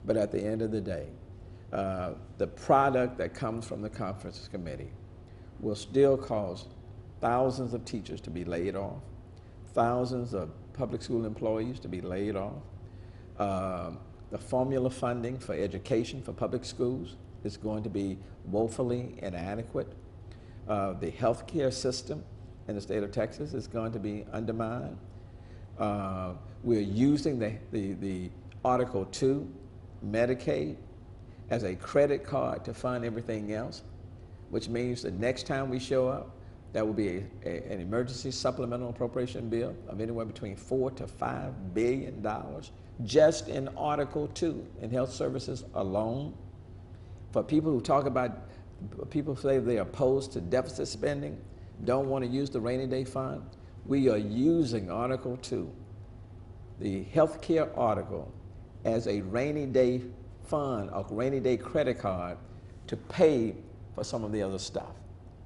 But at the end of the day, the product that comes from the conference committee will still cause thousands of teachers to be laid off, thousands of public school employees to be laid off. The formula funding for education for public schools is going to be woefully inadequate. The healthcare system in the state of Texas is going to be undermined. We're using the Article 2 Medicaid as a credit card to fund everything else, which means the next time we show up, that will be an emergency supplemental appropriation bill of anywhere between $4 to $5 billion just in Article 2 in health services alone. For people who talk about, people say they're opposed to deficit spending, don't want to use the rainy day fund, we are using Article 2, the healthcare article, as a rainy day fund, a rainy day credit card to pay for some of the other stuff.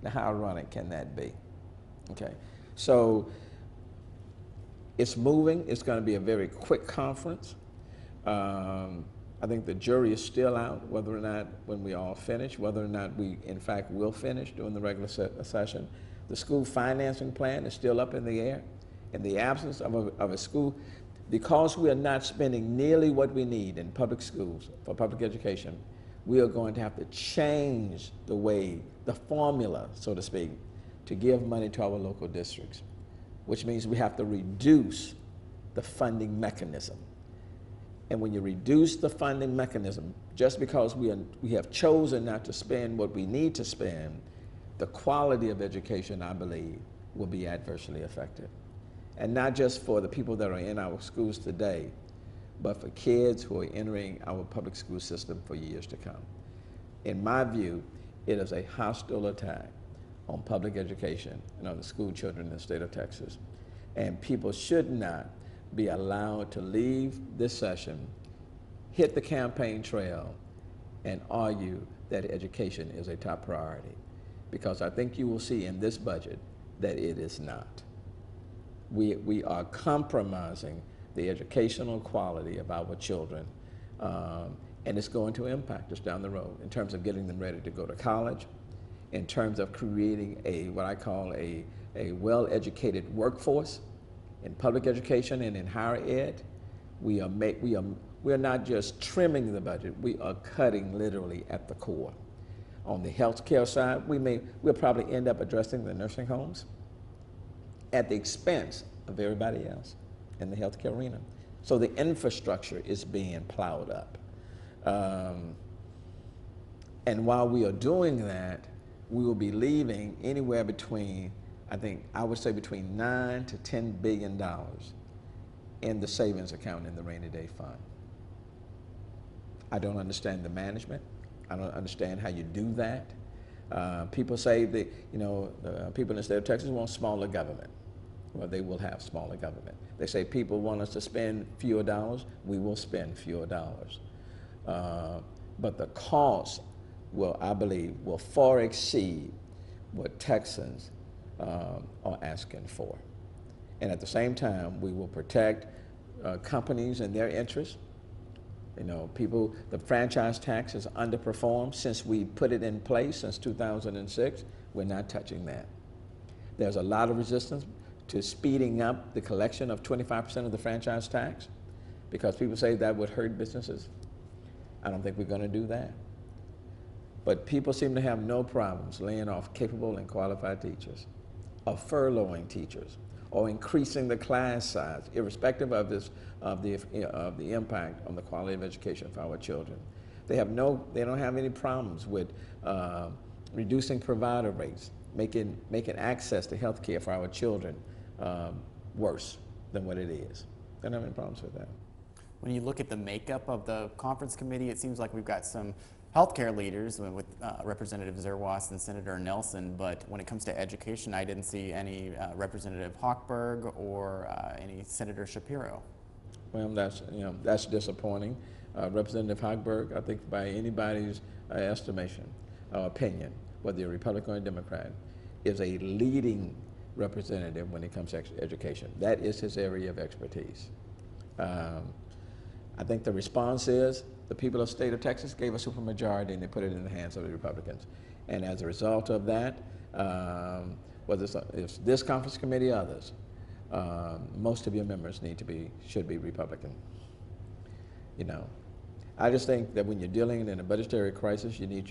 Now, how ironic can that be? Okay, so it's moving. It's going to be a very quick conference. I think the jury is still out whether or not, when we all finish, whether or not we in fact will finish during the regular session. The school financing plan is still up in the air. In the absence of a school, because we are not spending nearly what we need in public schools for public education, we are going to have to change the way, the formula, so to speak, to give money to our local districts, which means we have to reduce the funding mechanism. And when you reduce the funding mechanism, just because we have chosen not to spend what we need to spend, the quality of education, I believe, will be adversely affected. And not just for the people that are in our schools today, but for kids who are entering our public school system for years to come. In my view, it is a hostile attack on public education and on the school children in the state of Texas. And people should not be allowed to leave this session, hit the campaign trail, and argue that education is a top priority. Because I think you will see in this budget that it is not. We are compromising the educational quality of our children, and it's going to impact us down the road in terms of getting them ready to go to college, in terms of creating what I call a well-educated workforce in public education and in higher ed. We are not just trimming the budget, we are cutting literally at the core. On the healthcare side, we'll probably end up addressing the nursing homes at the expense of everybody else in the healthcare arena. So the infrastructure is being plowed up. And while we are doing that, we will be leaving anywhere between, I would say between $9 to $10 billion in the savings account in the rainy day fund. I don't understand the management. I don't understand how you do that. People say that, people in the state of Texas want smaller government. Well, they will have smaller government. They say people want us to spend fewer dollars. We will spend fewer dollars. But the cost I believe, will far exceed what Texans are asking for. And at the same time, we will protect companies and their interests. The franchise tax has underperformed since we put it in place since 2006. We're not touching that. There's a lot of resistance to speeding up the collection of 25% of the franchise tax because people say that would hurt businesses. I don't think we're going to do that. But people seem to have no problems laying off capable and qualified teachers, or furloughing teachers, or increasing the class size, irrespective of the impact on the quality of education for our children. They don't have any problems with reducing provider rates, making access to health care for our children worse than what it is. They don't have any problems with that. When you look at the makeup of the conference committee, it seems like we've got some healthcare leaders with Representative Zerwas and Senator Nelson, but when it comes to education, I didn't see any Representative Hochberg or any Senator Shapiro. Well, that's disappointing. Representative Hochberg, I think by anybody's estimation or opinion, whether you're Republican or Democrat, is a leading representative when it comes to education. That is his area of expertise. I think the response is the people of the state of Texas gave a supermajority and they put it in the hands of the Republicans. And as a result of that, whether it's this conference committee or others, most of your members should be Republican. You know, I just think that when you're dealing in a budgetary crisis, you need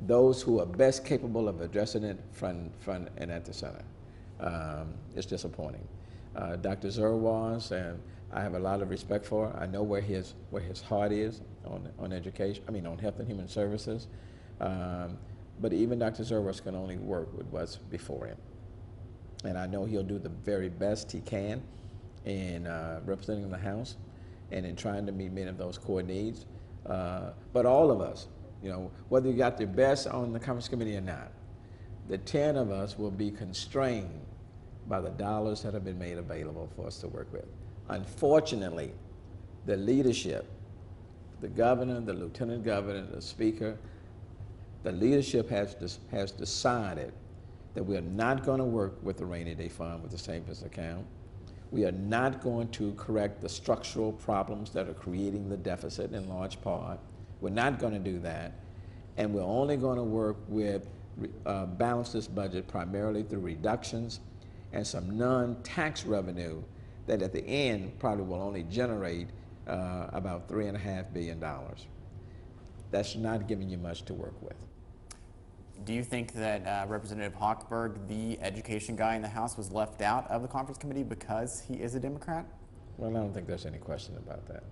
those who are best capable of addressing it front and at the center. It's disappointing. Dr. Zerwas, and I have a lot of respect for. I know where his heart is on education. I mean, on health and human services. But even Dr. Zerwas can only work with what's before him, and I know he'll do the very best he can in representing the House and in trying to meet many of those core needs. But all of us, you know, whether you got the best on the conference committee or not, the 10 of us will be constrained by the dollars that have been made available for us to work with. Unfortunately, the leadership, the governor, the lieutenant governor, the speaker, the leadership has decided that we are not going to work with the rainy day fund with the savings account. We are not going to correct the structural problems that are creating the deficit in large part. We're not going to do that. And we're only going to work with balance this budget primarily through reductions and some non-tax revenue that at the end probably will only generate about $3.5 billion. That's not giving you much to work with. Do you think that Representative Hochberg, the education guy in the House, was left out of the conference committee because he is a Democrat? Well, I don't think there's any question about that.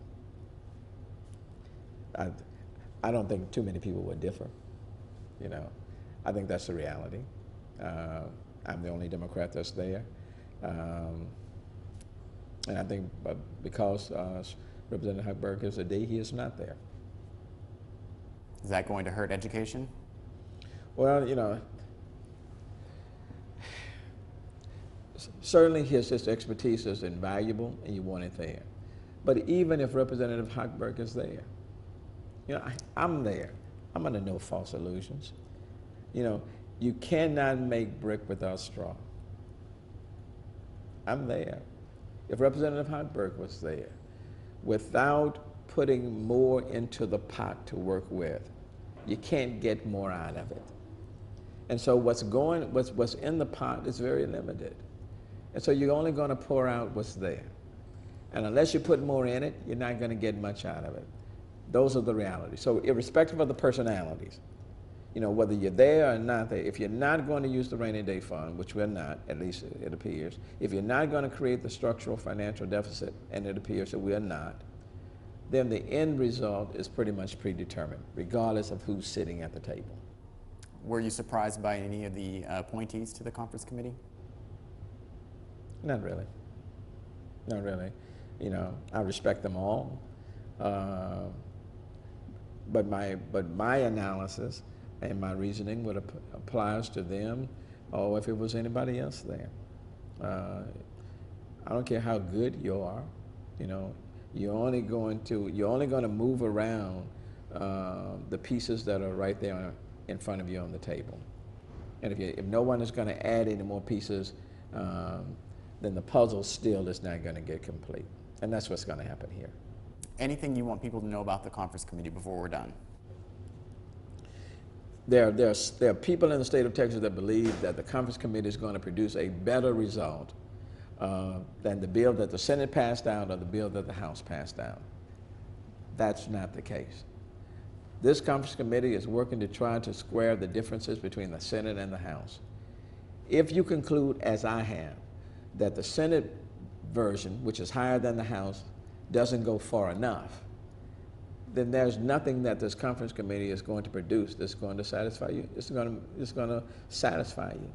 I don't think too many people would differ, you know. I think that's the reality. I'm the only Democrat that's there. And I think because Representative Hochberg is a D, he is not there. Is that going to hurt education? Well, you know, certainly his expertise is invaluable and you want it there. But even if Representative Hochberg is there, you know, I'm there. I'm under no false illusions. You know, you cannot make brick without straw. I'm there. If Representative Hochberg was there, without putting more into the pot to work with, you can't get more out of it. And so what's in the pot is very limited. And so you're only going to pour out what's there. And unless you put more in it, you're not going to get much out of it. Those are the realities. So irrespective of the personalities, you know, whether you're there or not there, if you're not going to use the rainy day fund, which we're not, at least it appears, if you're not going to create the structural financial deficit, and it appears that we are not, then the end result is pretty much predetermined, regardless of who's sitting at the table. Were you surprised by any of the appointees to the conference committee? Not really. Not really. You know, I respect them all. But my analysis and my reasoning would applies to them or if it was anybody else there. I don't care how good you are, you know, you're only going to move around the pieces that are right there in front of you on the table. And if no one is going to add any more pieces, then the puzzle still is not going to get complete. And that's what's going to happen here. Anything you want people to know about the conference committee before we're done? There are people in the state of Texas that believe that the conference committee is going to produce a better result than the bill that the Senate passed out or the bill that the House passed out. That's not the case. This conference committee is working to try to square the differences between the Senate and the House. If you conclude, as I have, that the Senate version, which is higher than the House, doesn't go far enough, then there's nothing that this conference committee is going to produce that's going to satisfy you. It's going to satisfy you.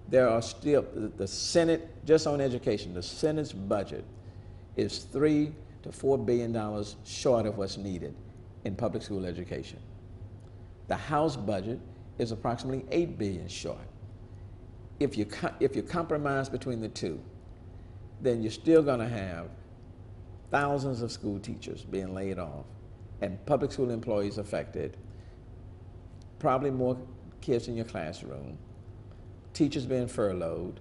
There are still, the Senate, just on education, the Senate's budget is $3 to $4 billion short of what's needed in public school education. The House budget is approximately $8 billion short. If you compromise between the two, then you're still going to have thousands of school teachers being laid off and public school employees affected, probably more kids in your classroom, teachers being furloughed,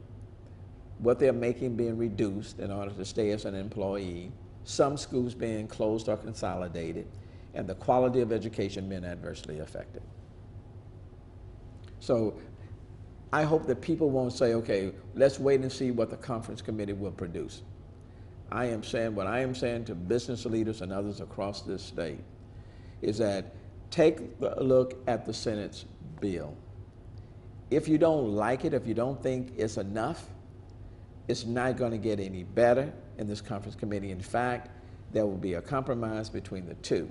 what they're making being reduced in order to stay as an employee, some schools being closed or consolidated, and the quality of education being adversely affected. So I hope that people won't say, okay, let's wait and see what the conference committee will produce. I am saying, what I am saying to business leaders and others across this state is that take a look at the Senate's bill. If you don't like it, if you don't think it's enough, it's not going to get any better in this conference committee. In fact, there will be a compromise between the two.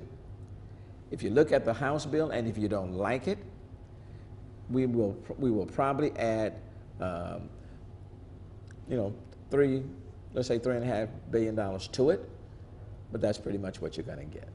If you look at the House bill and if you don't like it, we will probably add, let's say $3.5 billion to it, but that's pretty much what you're going to get.